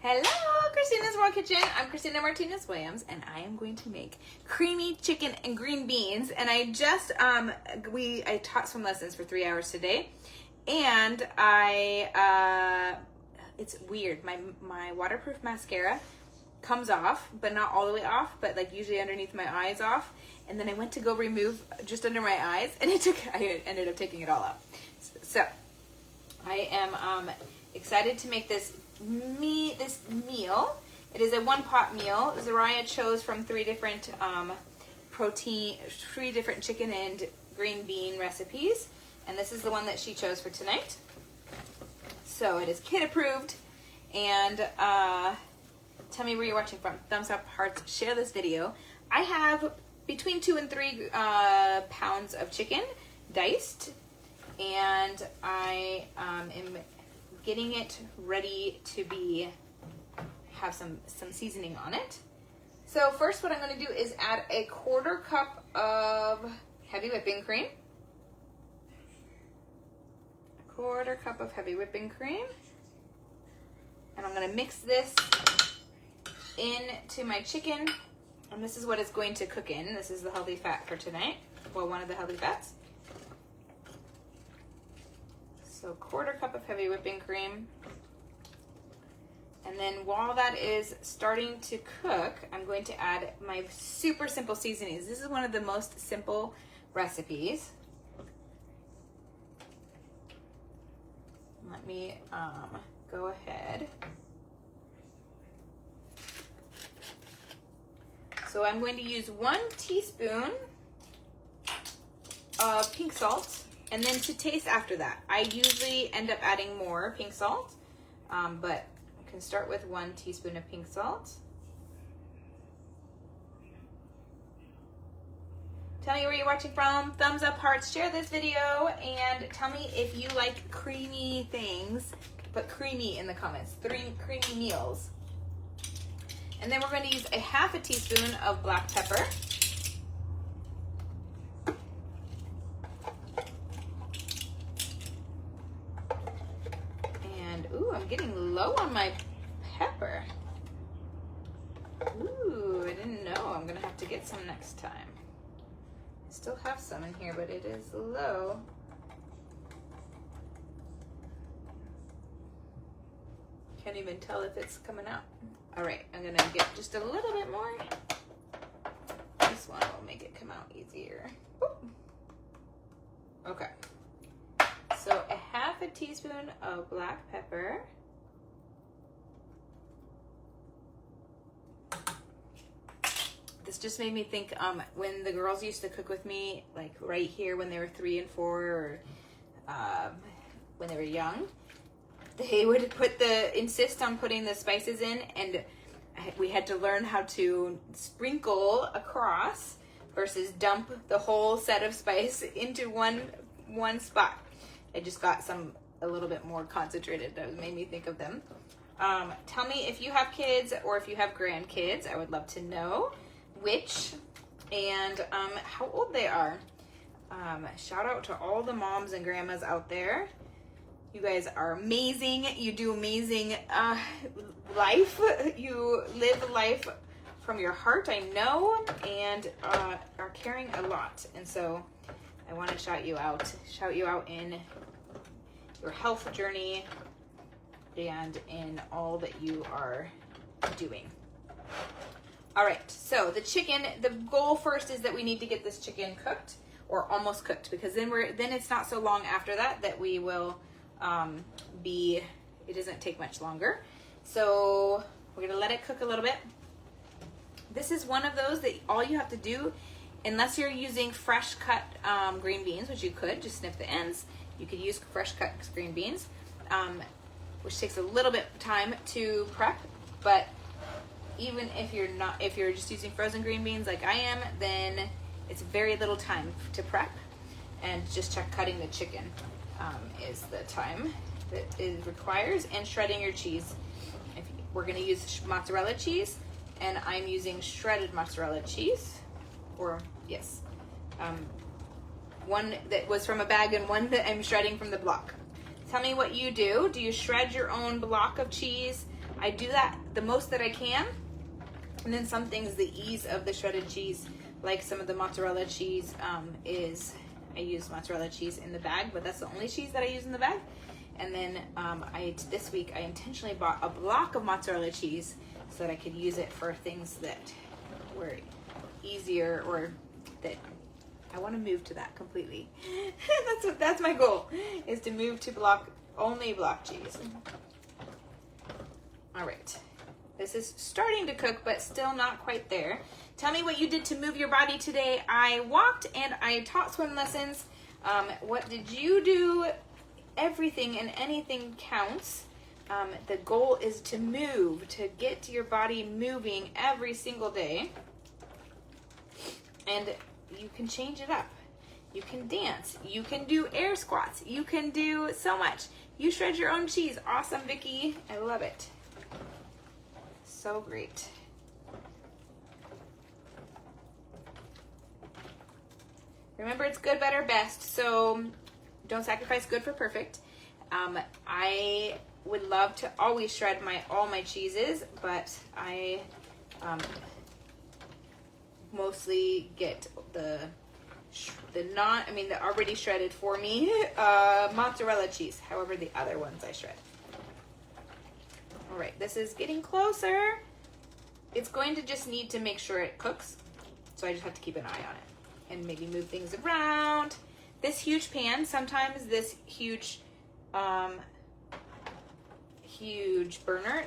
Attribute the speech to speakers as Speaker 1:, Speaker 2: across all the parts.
Speaker 1: Hello, Christina's World Kitchen. I'm Christina Martinez Williams, and I am going to make creamy chicken and green beans. And I just I taught some lessons for 3 hours today, and it's weird. My waterproof mascara comes off, but not all the way off, but like usually underneath my eyes off. And then I went to go remove just under my eyes, and I ended up taking it all out. So I am excited to make this meal. It is a one-pot meal. Zariah chose from three different chicken and green bean recipes, and this is the one that she chose for tonight. So it is kid approved, and tell me where you're watching from. Thumbs up, hearts, share this video. I have between 2 and 3 pounds of chicken diced, and I am getting it ready to have some seasoning on it. So first what I'm going to do is add a 1/4 cup of heavy whipping cream. 1/4 cup of heavy whipping cream. And I'm going to mix this into my chicken. And this is what it's going to cook in. This is the healthy fat for tonight. Well, one of the healthy fats. So 1/4 cup of heavy whipping cream. And then while that is starting to cook, I'm going to add my super simple seasonings. This is one of the most simple recipes. Let me go ahead. So I'm going to use 1 teaspoon of pink salt, and then to taste after that. I usually end up adding more pink salt, but I can start with 1 teaspoon of pink salt. Tell me where you're watching from. Thumbs up, hearts, share this video, and tell me if you like creamy things. Put creamy in the comments. 3 creamy meals. And then we're going to use a 1/2 teaspoon of black pepper. And, ooh, I'm getting low on my pepper. Ooh, I didn't know. I'm going to have to get some next time. I still have some in here, but it is low. Can't even tell if it's coming out. All right, I'm gonna get just a little bit more. This one will make it come out easier. Ooh. Okay. So a 1/2 teaspoon of black pepper. This just made me think when the girls used to cook with me, like right here when they were 3 and 4, or when they were young. They would insist on putting the spices in, and we had to learn how to sprinkle across versus dump the whole set of spice into one spot. I just got a little bit more concentrated. That made me think of them. Tell me if you have kids or if you have grandkids. I would love to know which and how old they are. Shout out to all the moms and grandmas out there. You guys are amazing. You do amazing life. You live life from your heart, I know, and are caring a lot. And so I want to shout you out in your health journey and in all that you are doing. All right, so the chicken, the goal first is that we need to get this chicken cooked or almost cooked, because then it's not so long after that we will it doesn't take much longer. So we're gonna let it cook a little bit. This is one of those that all you have to do, unless you're using fresh cut green beans, which you could just snip the ends. You could use fresh cut green beans, which takes a little bit of time to prep. But even if you're just using frozen green beans like I am, then it's very little time to prep, and just check cutting the chicken. Is the time that it requires, and shredding your cheese. We're going to use mozzarella cheese, and I'm using shredded mozzarella cheese, or yes, one that was from a bag and one that I'm shredding from the block. Tell me what you do. Do you shred your own block of cheese, I do that the most that I can. And then some things, the ease of the shredded cheese, like some of the mozzarella cheese, I use mozzarella cheese in the bag, but that's the only cheese that I use in the bag. And then this week I intentionally bought a block of mozzarella cheese so that I could use it for things that were easier, or that I want to move to that completely. That's my goal, is to move to only block cheese. All right. This is starting to cook, but still not quite there. Tell me what you did to move your body today. I walked and I taught swim lessons. What did you do? Everything and anything counts. The goal is to move, to get your body moving every single day. And you can change it up. You can dance. You can do air squats. You can do so much. You shred your own cheese. Awesome, Vicki. I love it. So great. Remember, it's good, better, best. So don't sacrifice good for perfect. I would love to always shred all my cheeses, but I mostly get the already shredded for me mozzarella cheese. However, the other ones I shred. All right, this is getting closer. It's going to just need to make sure it cooks. So I just have to keep an eye on it and maybe move things around. This huge pan, sometimes this huge burner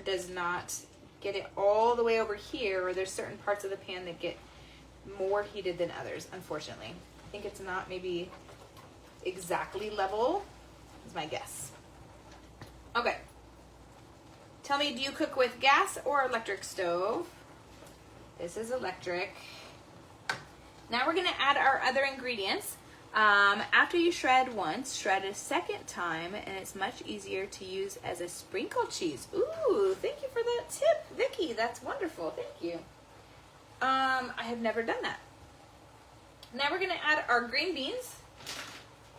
Speaker 1: does not get it all the way over here, or there's certain parts of the pan that get more heated than others, unfortunately. I think it's not maybe exactly level, is my guess. Okay. Tell me, do you cook with gas or electric stove? This is electric. Now we're gonna add our other ingredients. After you shred once, shred a second time, and it's much easier to use as a sprinkle cheese. Ooh, thank you for that tip, Vicki. That's wonderful, thank you. I have never done that. Now we're gonna add our green beans.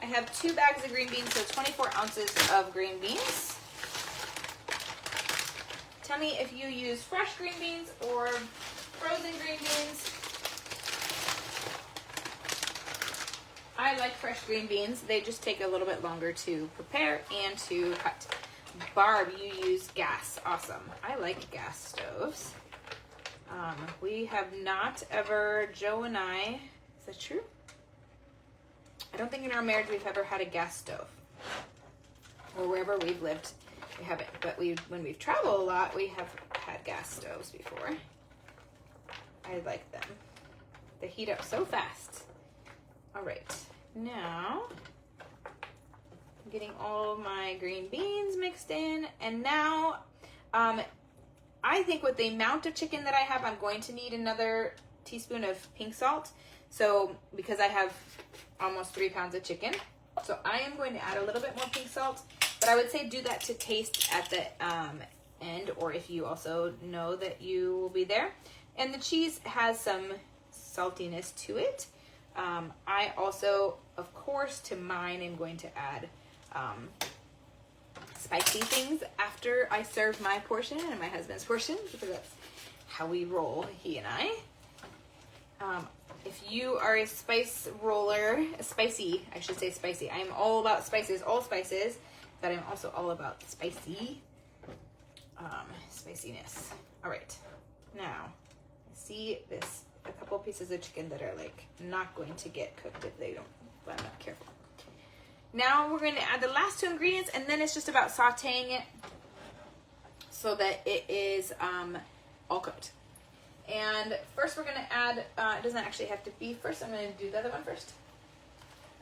Speaker 1: I have 2 bags of green beans, so 24 ounces of green beans. Tell me if you use fresh green beans or frozen green beans. I like fresh green beans. They just take a little bit longer to prepare and to cut. Barb, you use gas. Awesome. I like gas stoves. We have not ever, Joe and I, is that true? I don't think in our marriage we've ever had a gas stove. Or wherever we've lived, we haven't. But when we've traveled a lot, we have had gas stoves before. I like them. They heat up so fast. All right, now I'm getting all of my green beans mixed in, and now I think with the amount of chicken that I have, I'm going to need another teaspoon of pink salt. So because I have almost 3 pounds of chicken, so I am going to add a little bit more pink salt, but I would say do that to taste at the end, or if you also know that you will be there. And the cheese has some saltiness to it. I also, of course, to mine, am going to add spicy things after I serve my portion and my husband's portion, because that's how we roll, he and I. If you are a spice roller, spicy, I am all about spices, all spices, but I'm also all about spiciness. All right, now I see this. A couple pieces of chicken that are like not going to get cooked if I'm not careful. Now we're going to add the last 2 ingredients, and then it's just about sauteing it so that it is all cooked. And first we're going to add, it doesn't actually have to be first, I'm going to do the other one first.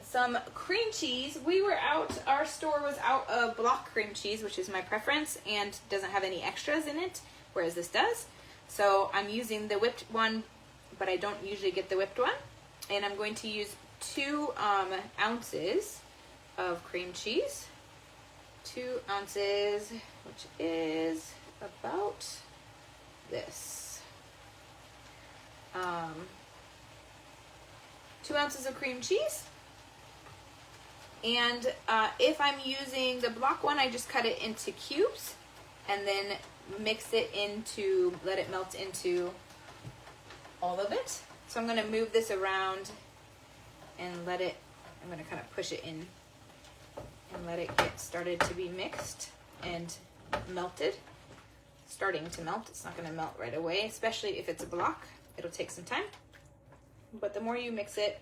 Speaker 1: Some cream cheese. Our store was out of block cream cheese, which is my preference, and doesn't have any extras in it, whereas this does. So I'm using the whipped one, but I don't usually get the whipped one. And I'm going to use 2 ounces of cream cheese. 2 ounces, which is about this. 2 ounces of cream cheese. And if I'm using the block one, I just cut it into cubes and then mix it into, let it melt into all of it. So I'm gonna move this around and let it, I'm gonna kind of push it in and let it get started to be mixed and melted. Starting to melt. It's not gonna melt right away, especially if it's a block. It'll take some time. But the more you mix it,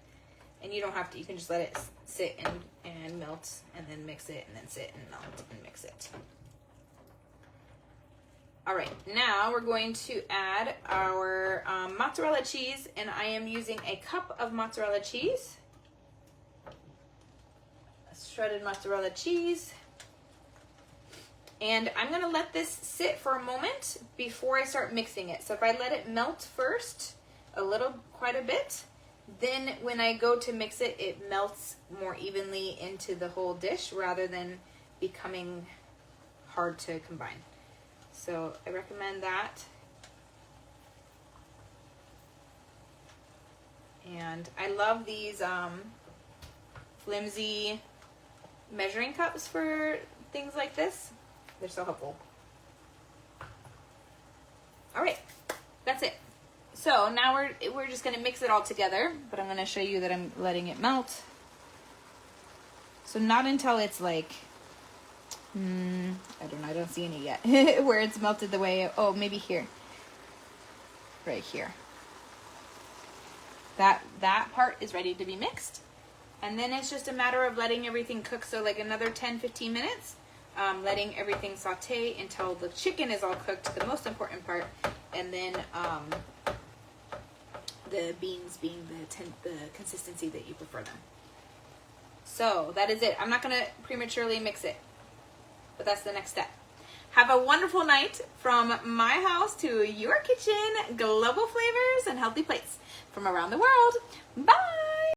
Speaker 1: and you don't have to, you can just let it sit and melt, and then mix it, and then sit and melt and mix it. All right, now we're going to add our mozzarella cheese, and I am using a cup of mozzarella cheese. Shredded mozzarella cheese. And I'm gonna let this sit for a moment before I start mixing it. So if I let it melt first, quite a bit, then when I go to mix it, it melts more evenly into the whole dish rather than becoming hard to combine. So I recommend that. And I love these flimsy measuring cups for things like this. They're so helpful. All right, that's it. So now we're just gonna mix it all together, but I'm gonna show you that I'm letting it melt. So not until it's like, I don't know, I don't see any yet, where it's melted the way, oh, maybe here, right here. That part is ready to be mixed. And then it's just a matter of letting everything cook. So like another 10-15 minutes, letting everything saute until the chicken is all cooked, the most important part. And then the beans being the consistency that you prefer them. So that is it. I'm not going to prematurely mix it, but that's the next step. Have a wonderful night from my house to your kitchen. Global flavors and healthy plates from around the world. Bye!